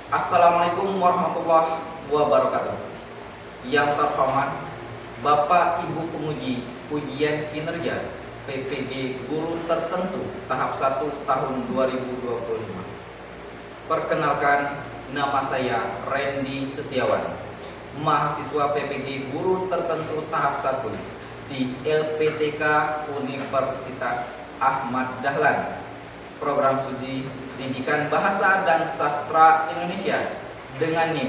Assalamualaikum warahmatullahi wabarakatuh. Yang terhormat Bapak Ibu penguji ujian kinerja PPG Guru Tertentu tahap 1 tahun 2025. Perkenalkan, nama saya Randy Setiawan, mahasiswa PPG Guru Tertentu tahap 1 di LPTK Universitas Ahmad Dahlan, program studi Pendidikan Bahasa dan Sastra Indonesia dengan NIM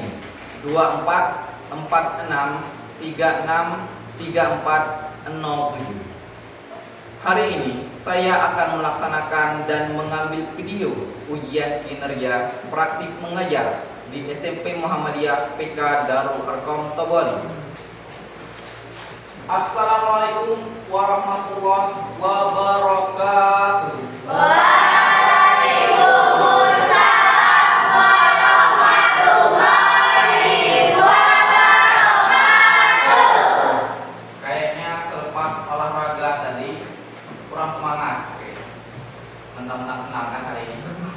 2446363407. Hari ini saya akan melaksanakan dan mengambil video ujian kinerja praktik mengajar di SMP Muhammadiyah PK Darul Arqam Toboli. Assalamualaikum warahmatullahi wabarakatuh. Mentang-mentang senang kan hari ini.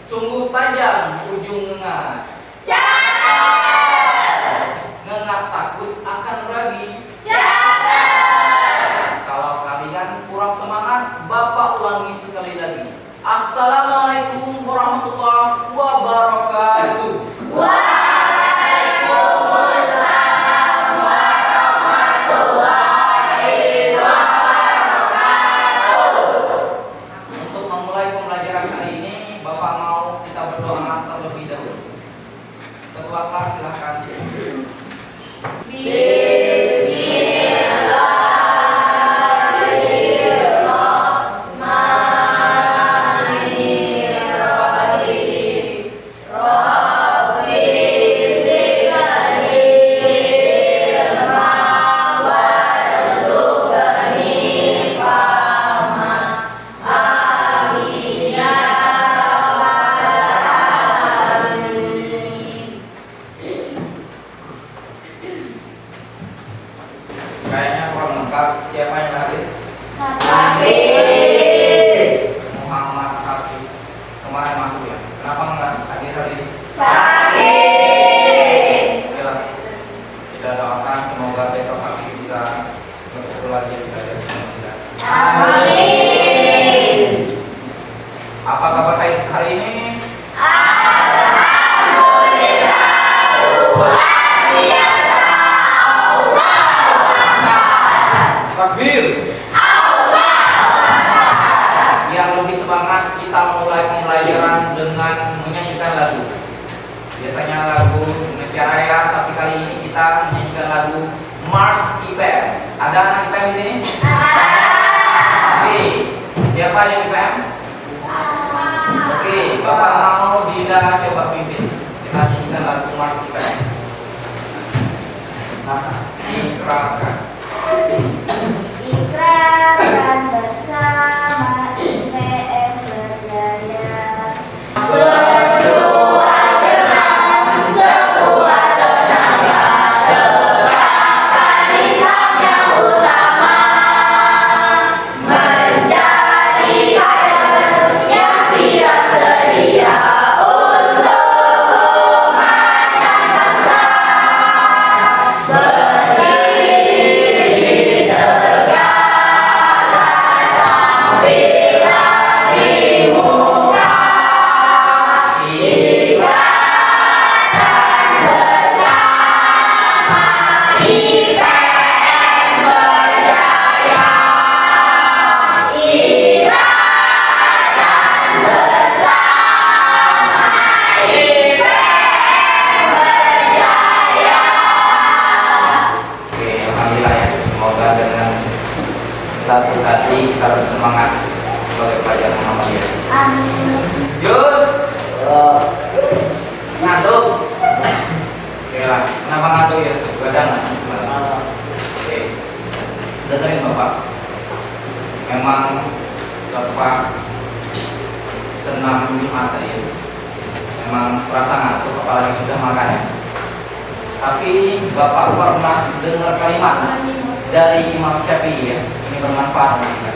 Sungguh tajam ujung ngengat. Jangan. Ngengat takut akan ragi. Jangan. Kalau kalian kurang semangat, Bapak ulangi sekali lagi. Assalamualaikum warahmatullahi wabarakatuh. Ketua kelas silahkan. Kayaknya kurang lengkap. Siapa yang hadir? Hafiz. Muhammad Hafiz. Kemarin masuk ya. Kenapa enggak hadir hari ini? Sakit. Oke lah. Kita doakan semoga besok Hafiz bisa betul lagi ya belajar sama kita. Amin. Apa kabar hari ini? Takbir. Yang lebih semangat, kita mulai pembelajaran dengan menyanyikan lagu. Biasanya lagu Indonesia Raya, tapi kali ini kita menyanyikan lagu Mars IPM. Ada anak IPM di sini? Oke. Siapa yang IPM? Oke, Bapak mau Dinda coba pimpin. Kita nyanyikan lagu Mars IPM. Ikrarkan. Ikrarkan bersama IPM berjaya. Berdua dengan sekuat tenaga, tegakkan Islam yang utama, menjadi kader yang siap sedia untuk umat dan bangsa. Satu hati kita bersemangat sebagai pelajar Muhammadiyah. Amin. Yus, ngantuk. Oke lah, kenapa ngantuk Yus? Begadang nggak? Oke, dengerin Bapak. Memang lepas senam mata ya, memang terasa ngantuk apalagi sudah makan ya. Tapi Bapak pernah dengar kalimat dari Imam Syafi'i ya, ini bermanfaat bagi kita.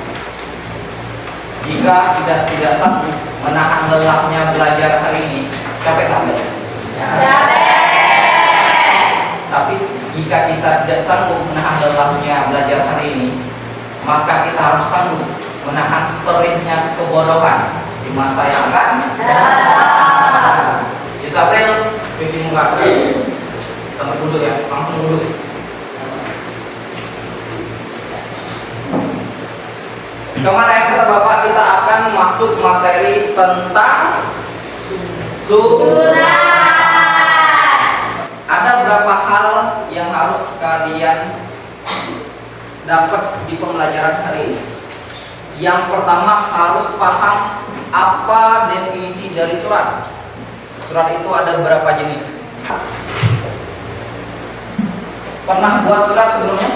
Jika tidak sanggup menahan lelahnya belajar hari ini, Capek nggak belajar? Tapi jika kita tidak sanggup menahan lelahnya belajar hari ini, maka kita harus sanggup menahan perihnya kebodohan di masa yang akan datang. April, cuci muka sekarang. Tempat duduk ya, langsung duduk. Kemarin kata Bapak kita akan masuk materi tentang surat. Ada berapa hal yang harus kalian dapat di pembelajaran hari ini? Yang pertama harus paham apa definisi dari surat. Surat itu ada berapa jenis? Pernah buat surat sebelumnya?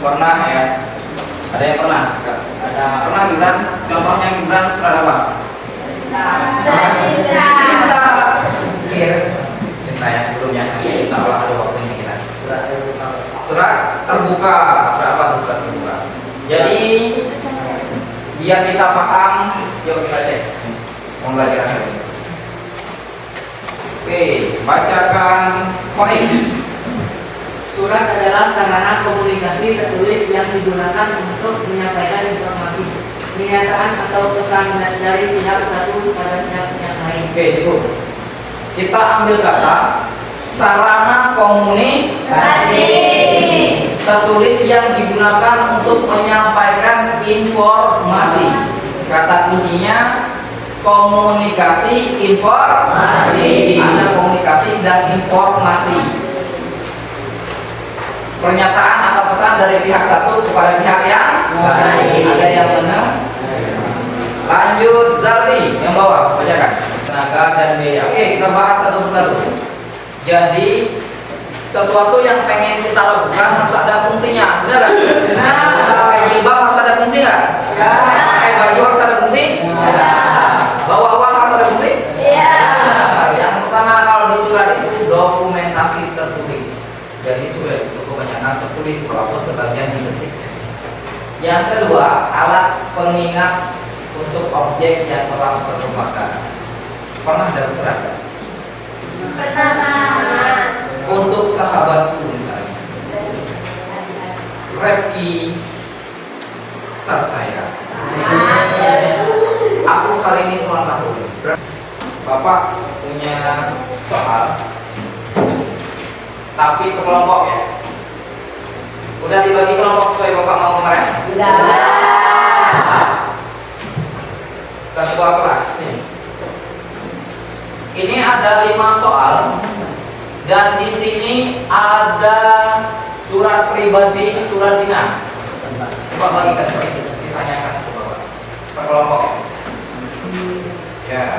Pernah ya? Ada yang pernah? Ada. Pernah Gibran? Contohnya Gibran surat apa? Cinta. Cinta yang belumnya. Insya Allah ada waktunya kita. Surat terbuka. Surat apa tuh surat terbuka? Jadi biar kita paham, yuk kita cek pembelajaran hari ini. Oke, bacakan poin. Surat adalah sarana komunikasi tertulis yang digunakan untuk menyampaikan informasi, pernyataan atau pesan dari pihak satu kepada pihak yang lain. Oke, cukup. Kita ambil kata sarana komunikasi tertulis yang digunakan untuk menyampaikan informasi. Kata kuncinya komunikasi informasi. Ada komunikasi dan informasi. Pernyataan atau pesan dari pihak satu kepada pihak yang lain. Ada yang benar? Lanjut, Zaldi yang bawah, bacakan. Tenaga dan biaya. Oke, kita bahas satu persatu. Jadi sesuatu yang pengen kita lakukan harus ada fungsinya, benar nggak? Pakai jilbab harus ada fungsi nggak? Pakai baju harus ada fungsi? Bawa uang harus ada fungsi? Benar. Yang pertama kalau di surat itu dokumentasi tertulis. Jadi surat itu kebanyakan tertulis walaupun sebagian diketik. Yang kedua, alat pengingat untuk objek yang telah terlupakan. Pernah dapat surat nggak? Untuk sahabatku misalnya, Repki tersayang, aku hari ini ulang tahun. Bapak punya soal, tapi per kelompok ya. Udah dibagi kelompok sesuai Bapak mau kemarin? Sudah. Ketua kelas ini ada 5 soal dan di sini ada surat pribadi, surat dinas. Coba bagikan sisanya kasih ke Bapak per kelompok ya.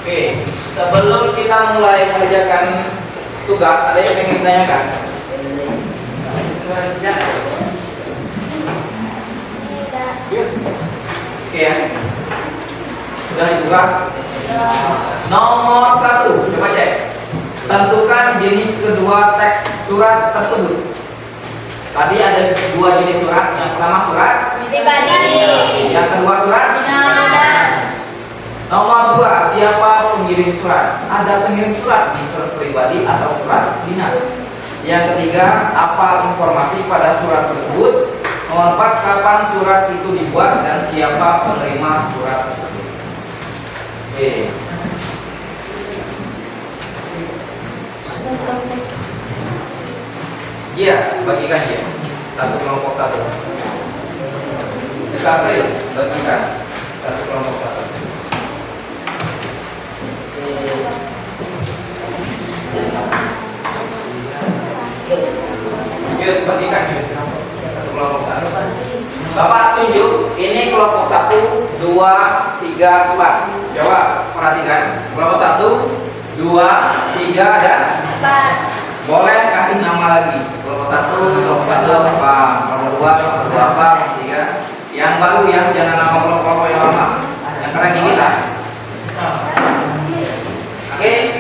Oke, sebelum kita mulai mengerjakan tugas, ada yang ingin ditanyakan? Oke ya, sudah dibuka. Nomor 1, coba cek. Tentukan jenis kedua teks surat tersebut. Tadi ada 2 jenis surat. Yang pertama surat Pribadi. yang kedua surat Dinas. Nomor 2, siapa pengirim surat? Ada pengirim surat di surat pribadi atau surat dinas. Yang ketiga, apa informasi pada surat tersebut? Nomor 4, kapan surat itu dibuat dan siapa penerima surat tersebut? Oke. Iya, bagikan ya. Satu kelompok satu. April, bagikan satu kelompok satu. Yus, bagikan Yus. Satu kelompok satu. Bapak tunjuk, ini kelompok 1, 2, 3, 4. Coba perhatikan. Kelompok 1, 2, 3, dan 4. boleh kasih nama lagi. Kelompok 1, kelompok 1 apa? Kelompok 2 apa? Kelompok 3. Yang baru baru ya, jangan nama kelompok yang lama, yang keren di kita. Oke.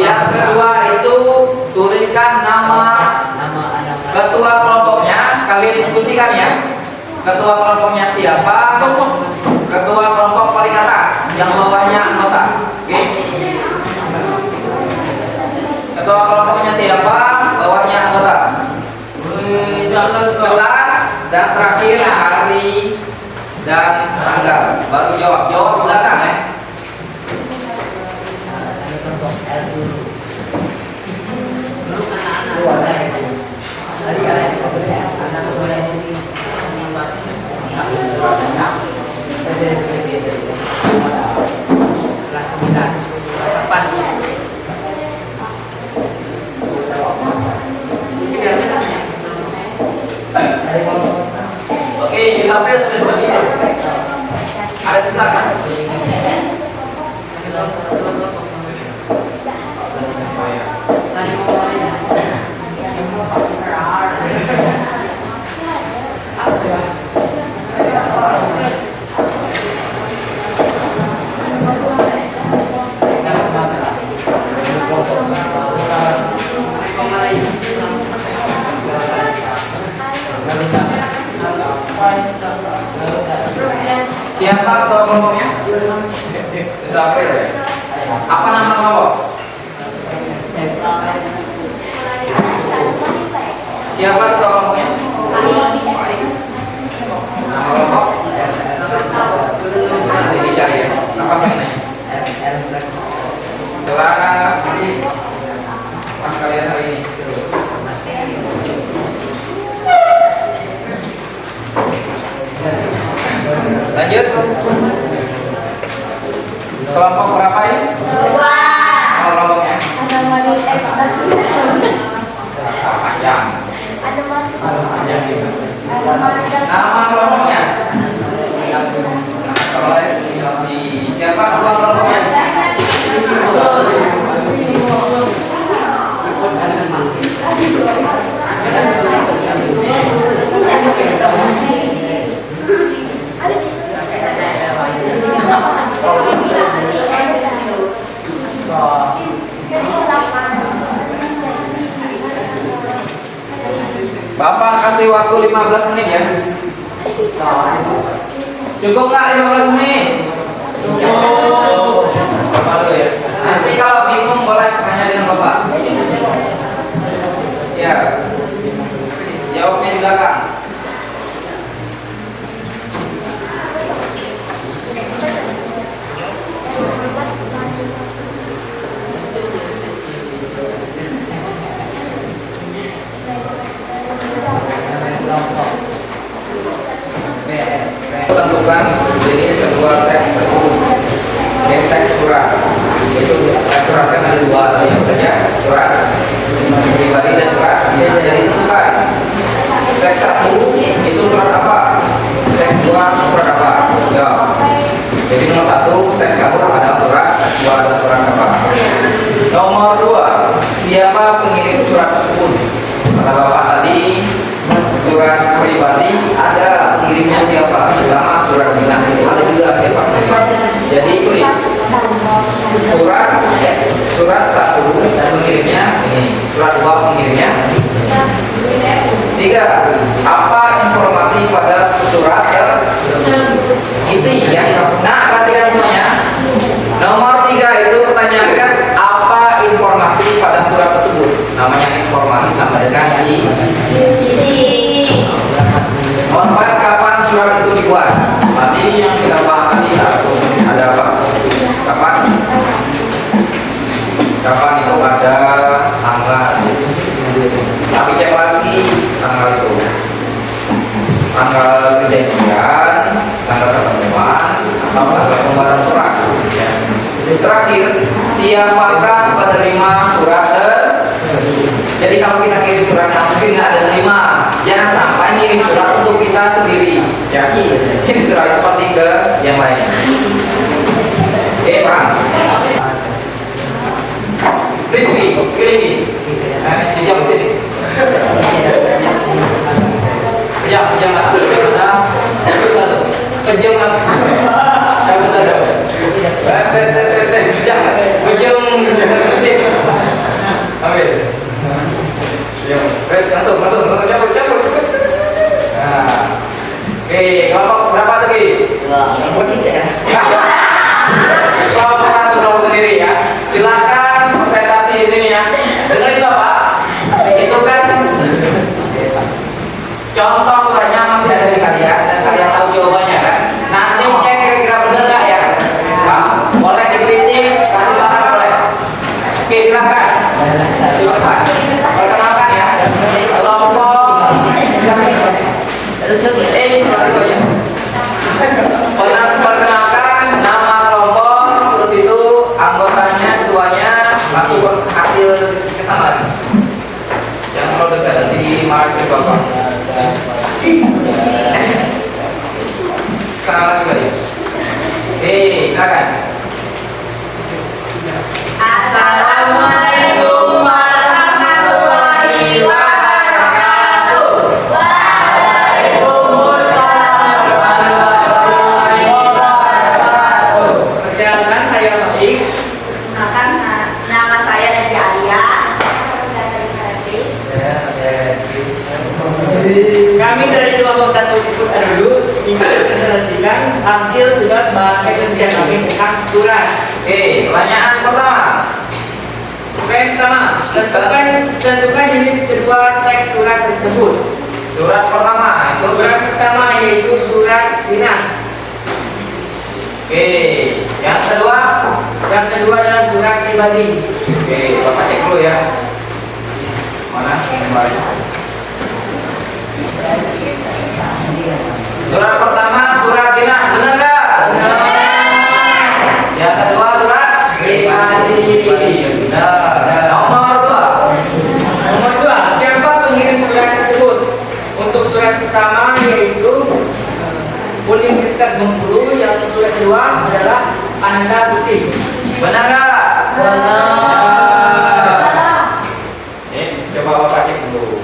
Yang kedua itu tuliskan nama ketua kelompoknya. Kalian diskusikan ya. Ketua kelompoknya siapa? Ketua kelompok paling atas, yang bawahnya anggota. Oke. Ketua kelompoknya siapa? Bawahnya anggota. Kelas dan terakhir hari dan tanggal. Baru jawab belakang ya. Oke, Isabel sudah dibagi. Ada sisa kan? Siapa ketua kelompoknya? Isabel ya? Apa nama kelompok? Siapa ketua kelompoknya? Nama kelompok? Nanti dicari ya. Apa pengen? Kelas pas kalian hari ini. Lanjut. Kelompok berapa ini? Dua. Nama kelompoknya? Ada money extract system. Panjang. Ada money. Panjang gitu. Ada money. Nama kelompoknya? Kalau lain di siapa ketua kelompoknya? Bapak kasih waktu 15 menit ya. Cukup nggak 15 menit? Bapak dulu ya. Nanti kalau bingung boleh tanya dengan Bapak. Ya. Jawabnya di belakang. Tentukan jenis kedua teks tersebut. Yang teks surat itu teks surat kan ada dua yang saja, surat pribadi dan surat. Jadi tentukan teks satu itu surat apa, teks dua surat apa. Ya. Jadi nomor satu teks satu ada surat, teks dua ada surat apa. Nomor dua, siapa pengirim surat tersebut? Kata Bapak tadi surat pribadi ada pengirimnya siapa, sama surat dinas itu ada juga siapa pengirimnya. Jadi tulis surat satu dan pengirimnya ini, surat dua pengirimnya tiga. Apa informasi pada surat terisi ya? Nah, perhatikan semuanya. Nomor tiga itu pertanyakan apa informasi pada surat tersebut. Namanya informasi sama dengan Mohon maaf, kapan surat itu dibuat? Tadi yang kita bahas tadi ada apa? Kapan itu ada tanggal. Tapi cek lagi tanggal itu. Tanggal kejadian, tanggal ketemuan, atau tanggal pembuatan surat. Ya. Terakhir, siapakah penerima surat Jadi kalau kita kirim surat yang mungkin nggak ada terima, jangan sampai ngirim surat untuk kita sendiri. Ya, kirim surat itu penting ke yang lain. Paham? Pilih. depan. Perkenalkan ya. Kelompok perkenalkan nama kelompok, terus itu anggotanya, ketuanya, langsung hasil kesana lagi. Jangan terlalu dekat nanti marah istri bapak. Sana lagi tadi. Oke, silakan. Assalamualaikum warahmatullahi wabarakatuh. Waalaikumsalam warahmatullahi wabarakatuh. Perkenalkan saya Baik. Perkenalkan, nama saya Nadia Alia. Kami dari kelompok 1 ikut dulu ingin mempresentasikan hasil tugas bahasa Indonesia kami tentang surat. Oke, pertanyaan pertama. Pertama, tentukan jenis kedua teks surat tersebut. Surat pertama itu Surat pertama yaitu surat dinas. Oke, yang kedua. Yang kedua adalah surat pribadi. Oke, Bapak cek dulu ya. Mana? Kembali. Surat pertama surat dinas, benar nggak? Yang kedua surat Pribadi. ya benar. Nomor dua. Nomor 2, siapa pengirim surat tersebut? Untuk surat pertama yaitu Universitas Bengkulu, yang surat kedua adalah Ananda Putih. Benar nggak? Coba Bapak cek dulu.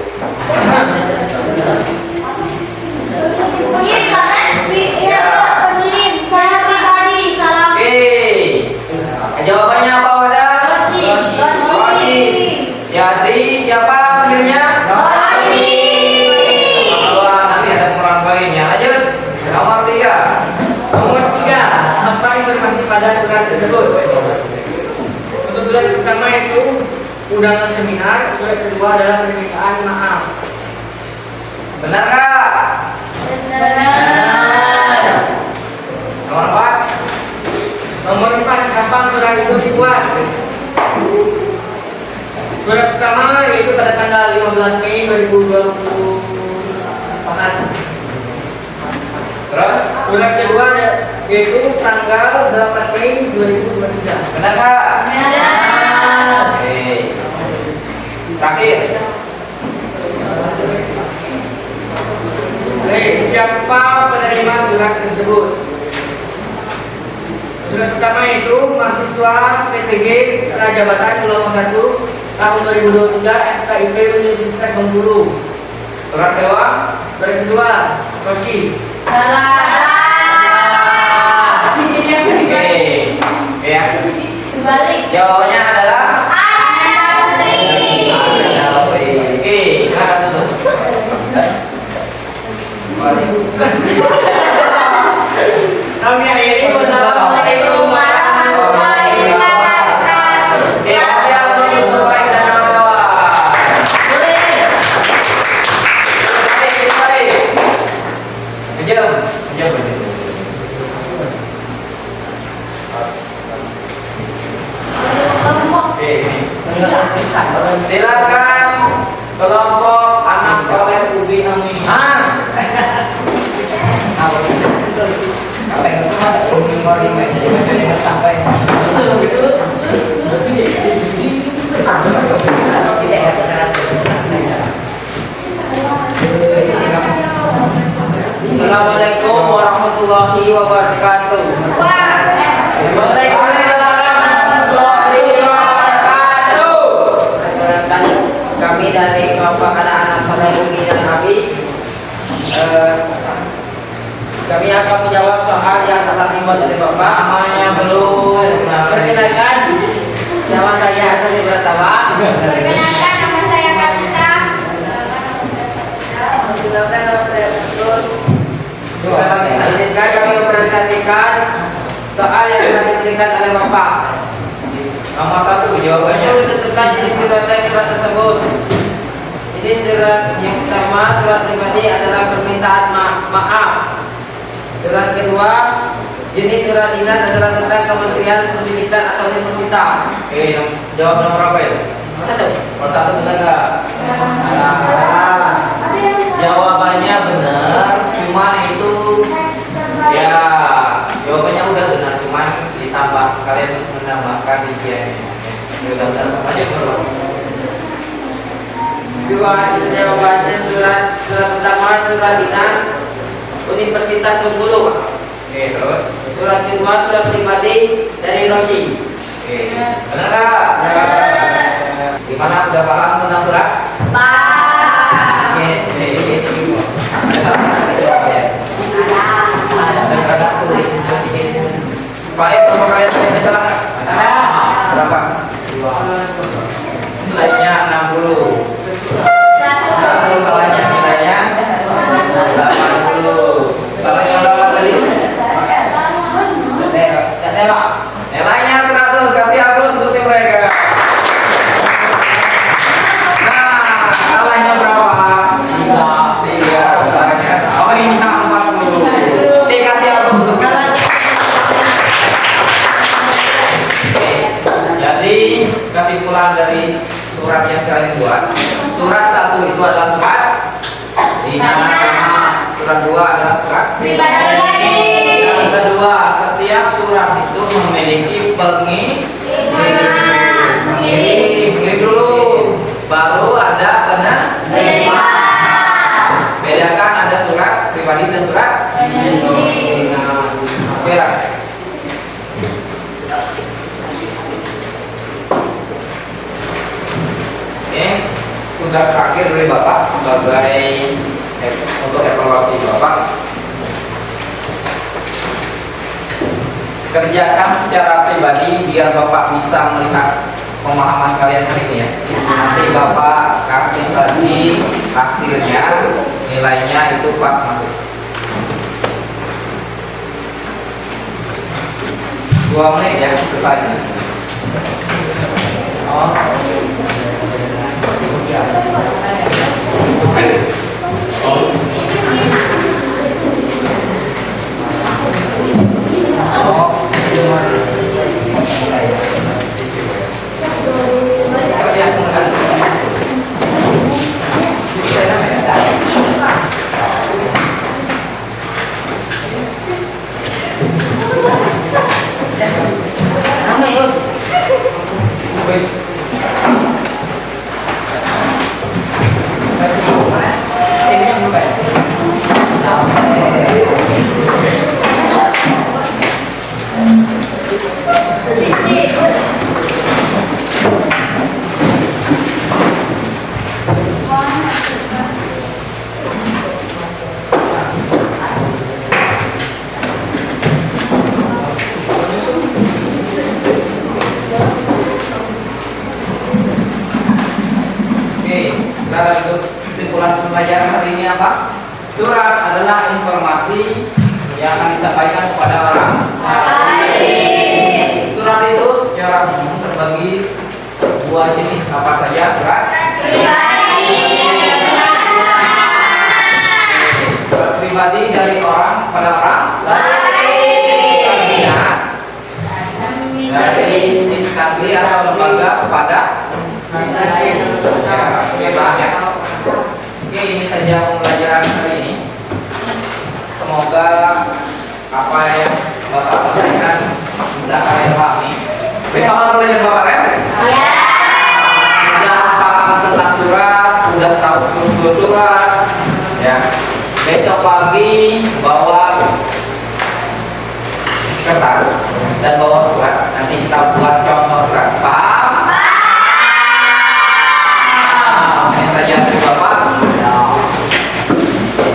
Pengirim kan? Iya, pengirim. Saya pribadi. Salam. Oke. Jawabannya apa Wadah? Rosi. Rosi. Jadi siapa pengirimnya? Rosi. Bahwa nanti ada kurang baginya. Lanjut. Nomor 3. Nomor 3, apa informasi pada surat tersebut? Untuk surat pertama itu undangan seminar, surat kedua adalah permintaan maaf. Benar nggak? Benar. Nomor 4. Nomor 4, kapan surat itu dibuat? Surat pertama yaitu pada tanggal 15 Mei 2024. Terus? Surat kedua yaitu tanggal 8 Mei 2023. Benar nggak? Benar. Oke. Terakhir. Baik, siapa penerima surat tersebut? Surat pertama itu mahasiswa PTG Rajabatan Kelompok 1 tahun 2023 FKIP Universitas Bengkulu. Surat kedua. Surat kedua, Rosi. Salah. Oke. Ya. Balik. Jawabannya adalah Ananda Putri. Oke, silakan tutup. Kami akhiri, wassalamualaikum warahmatullahi wabarakatuh. Oke, makasih atas untuk baik dan kawan-kawan. Baik. Kejam. Oke, silakan kelompok anak soleh Ubi Amin. Apa yang itu ada morning match jadi yang sampai. Assalamualaikum warahmatullahi wabarakatuh. Waalaikumsalam warahmatullahi wabarakatuh. Perkenalkan, kami dari kelompok anak-anak soleh Umi dan Abi. Kami akan menjawab soal yang telah dibuat oleh Bapak. Namanya belum. Perkenalkan, nama saya Antoni Pratama. Perkenalkan, nama saya Kalisa. Perkenalkan, nama saya Abdul. Selanjutnya kami mempresentasikan soal yang telah diberikan oleh Bapak. Nomor 1, jawabannya ditentukan jenis kedua teks surat tersebut. Jadi surat yang pertama, surat pribadi adalah permintaan maaf. Surat kedua, jenis surat dinas adalah tentang Kementerian Pendidikan atau Universitas. Jawab nomor apa itu? Mana tuh? Nomor 1 benar nggak? Jawabannya benar, cuman itu ya jawabannya udah benar, cuman ditambah kalian menambahkan rinciannya. Udah benar, aja bro. Dua jawabannya surat pertama surat dinas Universitas Bengkulu. Oke, terus? Surat kedua surat pribadi dari Rosi. Oke, benar nggak? Gimana, udah paham tentang surat? Oke, ada salah coba kalian. Ada tulis sedikit. Pak, kalau kalian ada salah nggak? Berapa? Nilainya 60. Satu salahnya nilainya 80. Salahnya berapa tadi? Nilainya 100. Kasih aplaus untuk tim mereka. Nah, salahnya berapa? 3. Salahnya. Oh, ini 40. Dikasih aplaus untuk kalian. Jadi kesimpulan dari surat yang kalian buat, surat 1 itu adalah surat dinas, surat 2 adalah surat Pribadi. yang kedua, setiap surat itu memiliki pengirim dulu, baru ada penerima. Bedakan ada surat pribadi dan surat oke lah. Tugas terakhir dari Bapak sebagai untuk evaluasi Bapak, kerjakan secara pribadi biar Bapak bisa melihat pemahaman kalian hari ini ya. Nanti Bapak kasih lagi hasilnya, nilainya itu pas masuk. 2 menit ya, selesai. Oh. Kesimpulan pembelajaran hari ini apa? Surat adalah informasi yang akan disampaikan kepada orang lain. Surat itu secara umum terbagi 2 jenis, apa saja? Surat pribadi dari orang kepada orang lain, dinas dari instansi atau lembaga kepada ya. Oke, ini saja pembelajaran hari ini. Semoga apa yang Bapak sampaikan bisa kalian pahami. Besok ada pelajaran Bapak kan? Ya. Udah paham tentang surat, udah tahu bentuk surat, ya. Besok pagi bawa kertas dan bawa surat. Nanti kita buat contoh surat. Paham? Ini saja dari Bapak.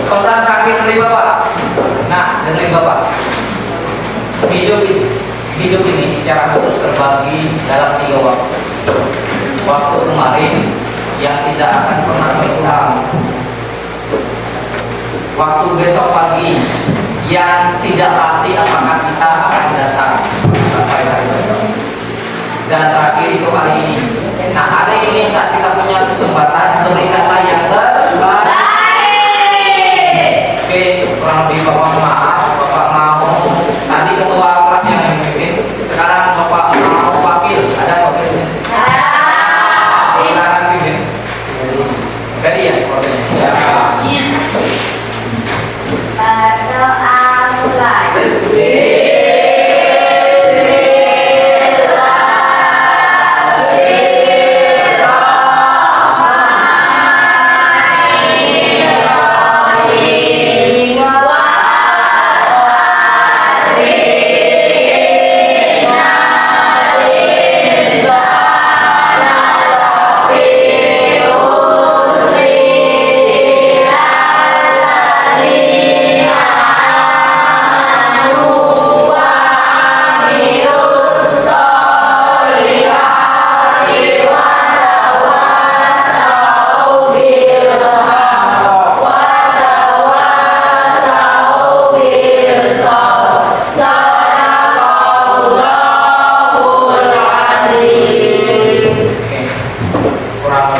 Pesan terakhir dari Bapak. Nah, dengerin Bapak. Hidup ini secara khusus terbagi dalam 3 waktu. Waktu kemarin yang tidak akan pernah terulang. Waktu besok pagi yang tidak pasti apakah kita akan datang sampai hari besok. Dan terakhir itu hari ini. Nah, hari ini saat kita punya kesempatan, berikanlah yang terbaik. Oke, kurang lebih Bapak maaf, Bapak mau tadi ketua kelas yang memimpin, sekarang Bapak mau wakil, ada wakil di sini?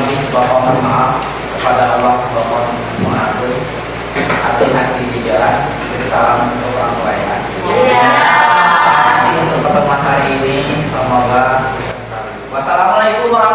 lebih Bapak mohon maaf. Kepada Allah Bapak mengatur hati-hati di jalan. Salam untuk orang tua ya. Iya. Terima kasih untuk pertemuan hari ini. Semoga sukses selalu. Wassalamualaikum warahmatullahi wabarakatuh.